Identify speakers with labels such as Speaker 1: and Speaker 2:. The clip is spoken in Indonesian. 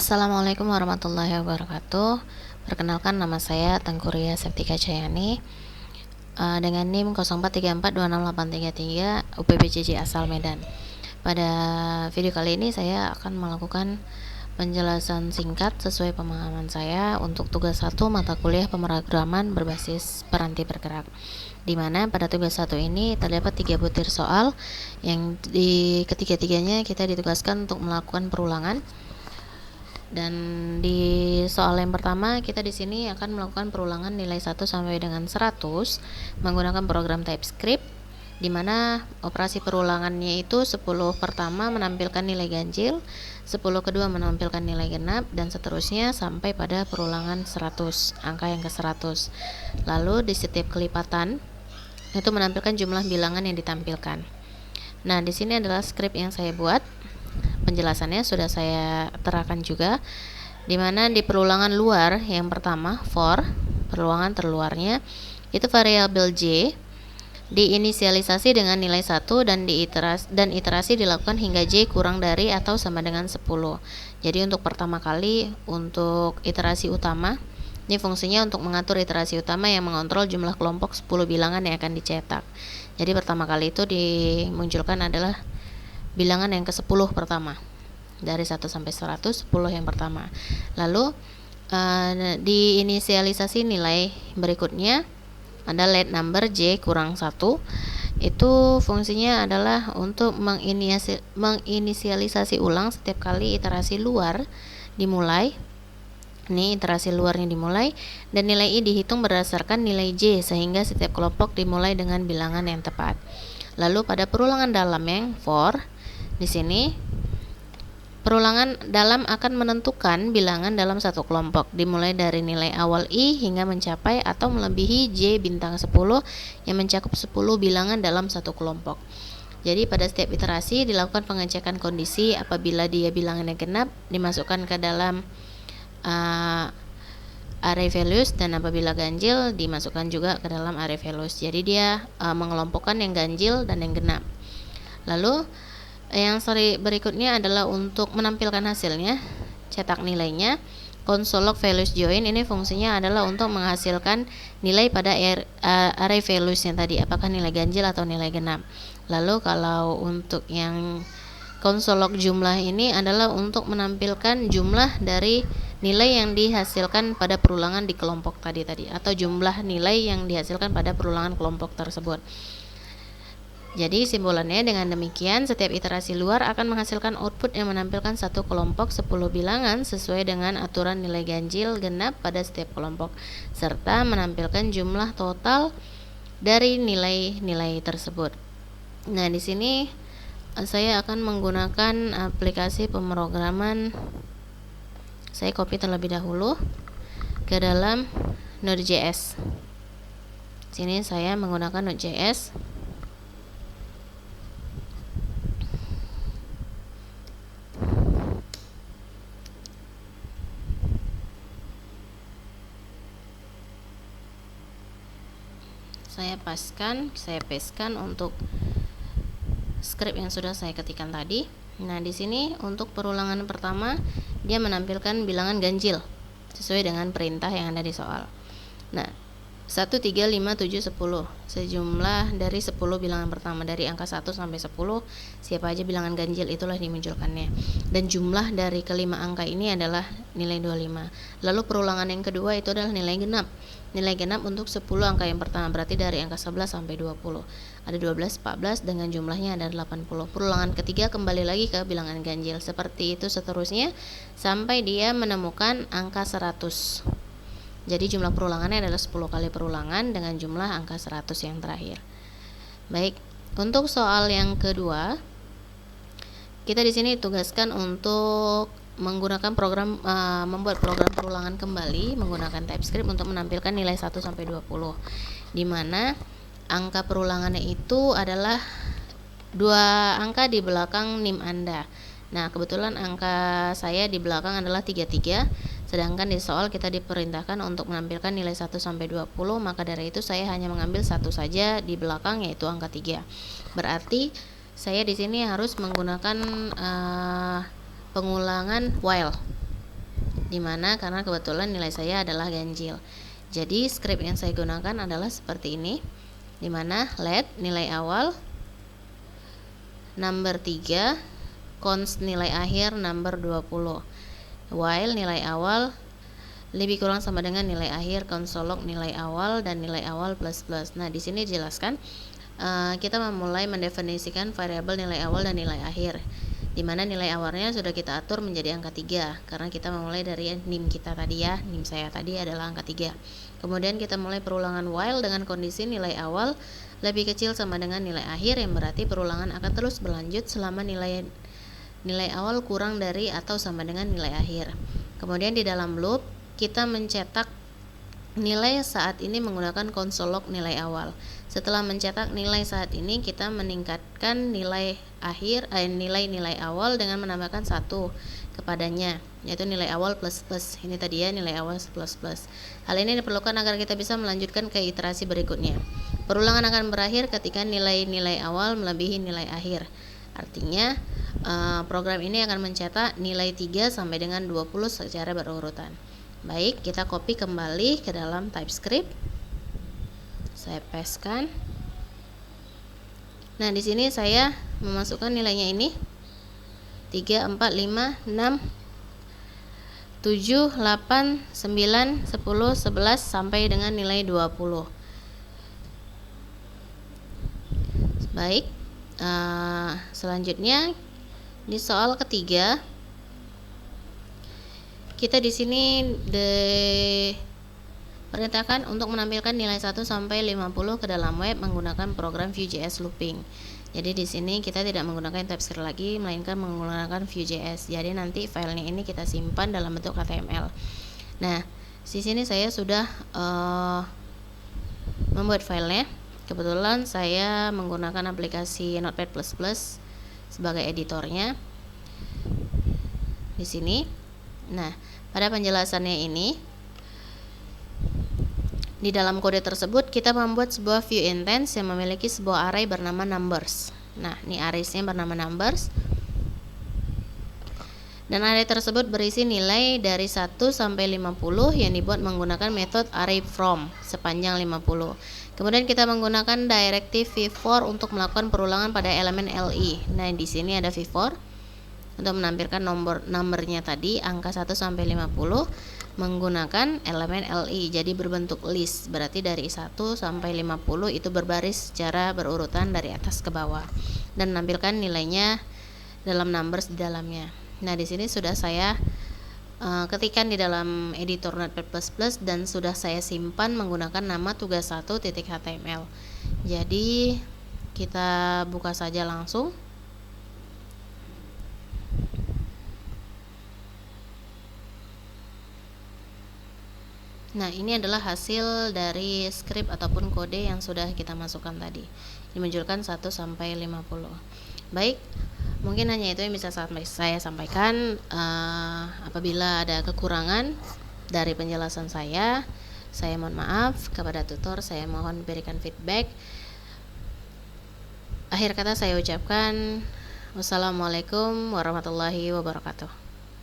Speaker 1: Assalamualaikum warahmatullahi wabarakatuh. Perkenalkan, nama saya Tengkuria Septika Cayani, dengan NIM 0434268833 UPBJJ asal Medan. Pada video kali ini saya akan melakukan penjelasan singkat sesuai pemahaman saya untuk tugas 1 mata kuliah pemrograman berbasis peranti bergerak, di mana pada tugas 1 ini terdapat 3 butir soal yang di ketiga-tiganya kita ditugaskan untuk melakukan perulangan. Dan di soal yang pertama kita di sini akan melakukan perulangan nilai 1 sampai dengan 100 menggunakan program TypeScript, di mana operasi perulangannya itu 10 pertama menampilkan nilai ganjil, 10 kedua menampilkan nilai genap, dan seterusnya sampai pada perulangan 100, angka yang ke 100. Lalu di setiap kelipatan itu menampilkan jumlah bilangan yang ditampilkan. Nah, di sini adalah script yang saya buat. Penjelasannya sudah saya terangkan juga, dimana di perulangan luar yang pertama for, perulangan terluarnya itu variabel J diinisialisasi dengan nilai 1 dan iterasi dilakukan hingga J kurang dari atau sama dengan 10. Jadi untuk pertama kali untuk iterasi utama, ini fungsinya untuk mengatur iterasi utama yang mengontrol jumlah kelompok 10 bilangan yang akan dicetak. Jadi pertama kali itu dimunculkan adalah bilangan yang ke-10 pertama, dari 1 sampai 100, 10 yang pertama. Lalu di inisialisasi nilai berikutnya ada let number J kurang 1. Itu fungsinya adalah untuk menginisialisasi ulang setiap kali iterasi luar dimulai. Ini iterasi luarnya dimulai, dan nilai I dihitung berdasarkan nilai J sehingga setiap kelompok dimulai dengan bilangan yang tepat. Lalu pada perulangan dalam yang for, di sini perulangan dalam akan menentukan bilangan dalam satu kelompok dimulai dari nilai awal I hingga mencapai atau melebihi J bintang 10 yang mencakup 10 bilangan dalam satu kelompok. Jadi pada setiap iterasi dilakukan pengecekan kondisi. Apabila dia bilangannya genap, dimasukkan ke dalam array values, dan apabila ganjil dimasukkan juga ke dalam array values. Jadi dia mengelompokkan yang ganjil dan yang genap. Lalu yang berikutnya adalah untuk menampilkan hasilnya, cetak nilainya. Console log values join ini fungsinya adalah untuk menghasilkan nilai pada array values yang tadi, apakah nilai ganjil atau nilai genap. Lalu kalau untuk yang console log jumlah ini adalah untuk menampilkan jumlah dari nilai yang dihasilkan pada perulangan di kelompok tadi atau jumlah nilai yang dihasilkan pada perulangan kelompok tersebut. Jadi simbolannya dengan demikian, setiap iterasi luar akan menghasilkan output yang menampilkan satu kelompok 10 bilangan sesuai dengan aturan nilai ganjil genap pada setiap kelompok, serta menampilkan jumlah total dari nilai-nilai tersebut. Nah, di sini saya akan menggunakan aplikasi pemrograman. Saya copy terlebih dahulu ke dalam Node.js. Sini saya menggunakan Node.js. Saya pastekan untuk script yang sudah saya ketikkan tadi. Nah, di sini untuk perulangan pertama dia menampilkan bilangan ganjil sesuai dengan perintah yang ada di soal. Nah, 1, 3, 5, 7, 10 sejumlah dari 10 bilangan pertama, dari angka 1 sampai 10 siapa aja bilangan ganjil itulah dimunculkannya, dan jumlah dari kelima angka ini adalah nilai 25. Lalu perulangan yang kedua itu adalah nilai genap. Nilai genap untuk 10 angka yang pertama, berarti dari angka 11 sampai 20 ada 12, 14 dengan jumlahnya ada 80. Perulangan ketiga kembali lagi ke bilangan ganjil, seperti itu seterusnya sampai dia menemukan angka 100. Jadi jumlah perulangannya adalah 10 kali perulangan dengan jumlah angka 100 yang terakhir. Baik, untuk soal yang kedua, kita di sini ditugaskan untuk menggunakan membuat program perulangan kembali menggunakan TypeScript untuk menampilkan nilai 1 sampai 20, di mana angka perulangannya itu adalah 2 angka di belakang NIM Anda. Nah, kebetulan angka saya di belakang adalah 33, sedangkan di soal kita diperintahkan untuk menampilkan nilai 1 sampai 20, maka dari itu saya hanya mengambil satu saja di belakang, yaitu angka 3. Berarti saya di sini harus menggunakan pengulangan while. Dimana karena kebetulan nilai saya adalah ganjil. Jadi script yang saya gunakan adalah seperti ini, dimana let nilai awal number 3, const nilai akhir number 20, while nilai awal lebih kurang sama dengan nilai akhir konsolog nilai awal dan nilai awal plus plus. Nah, di sini dijelaskan kita memulai mendefinisikan variabel nilai awal dan nilai akhir, di mana nilai awalnya sudah kita atur menjadi angka 3 karena kita memulai dari NIM kita tadi ya, NIM saya tadi adalah angka 3. Kemudian kita mulai perulangan while dengan kondisi nilai awal lebih kecil sama dengan nilai akhir, yang berarti perulangan akan terus berlanjut selama nilai awal kurang dari atau sama dengan nilai akhir. Kemudian di dalam loop kita mencetak nilai saat ini menggunakan konsolog nilai awal. Setelah mencetak nilai saat ini, kita meningkatkan nilai akhir nilai awal dengan menambahkan 1 kepadanya, yaitu nilai awal plus plus. Ini tadi ya, nilai awal plus plus. Hal ini diperlukan agar kita bisa melanjutkan ke iterasi berikutnya. Perulangan akan berakhir ketika nilai awal melebihi nilai akhir. Artinya program ini akan mencetak nilai 3 sampai dengan 20 secara berurutan. Baik, kita copy kembali ke dalam TypeScript. Saya pastekan. Nah, di sini saya memasukkan nilainya ini 3, 4, 5, 6, 7, 8, 9, 10, 11 sampai dengan nilai 20. Baik, selanjutnya di soal ketiga, kita di sini diperintahkan untuk menampilkan nilai 1 sampai 50 ke dalam web menggunakan program Vue.js looping. Jadi di sini kita tidak menggunakan TypeScript lagi, melainkan menggunakan Vue.js. Jadi nanti filenya ini kita simpan dalam bentuk HTML. Nah, di sini saya sudah membuat filenya. Kebetulan saya menggunakan aplikasi Notepad++ sebagai editornya di sini. Nah, pada penjelasannya ini, di dalam kode tersebut kita membuat sebuah view instance yang memiliki sebuah array bernama numbers. Nah, ini arraysnya bernama numbers. Dan array tersebut berisi nilai dari 1 sampai 50 yang dibuat menggunakan metode array_from sepanjang 50. Kemudian kita menggunakan directive v-for untuk melakukan perulangan pada elemen li. Nah, di sini ada v-for untuk menampilkan nomornya tadi, angka 1 sampai 50 menggunakan elemen li, jadi berbentuk list. Berarti dari 1 sampai 50 itu berbaris secara berurutan dari atas ke bawah dan menampilkan nilainya dalam numbers di dalamnya. Nah, di sini sudah saya ketikkan di dalam editor Notepad++ dan sudah saya simpan menggunakan nama tugas1.html. Jadi kita buka saja langsung. Nah, ini adalah hasil dari script ataupun kode yang sudah kita masukkan tadi. Dimunculkan 1 sampai 50. Baik, mungkin hanya itu yang bisa saya sampaikan. Apabila ada kekurangan dari penjelasan saya mohon maaf. Kepada tutor saya mohon berikan feedback. Akhir kata saya ucapkan wassalamualaikum warahmatullahi wabarakatuh.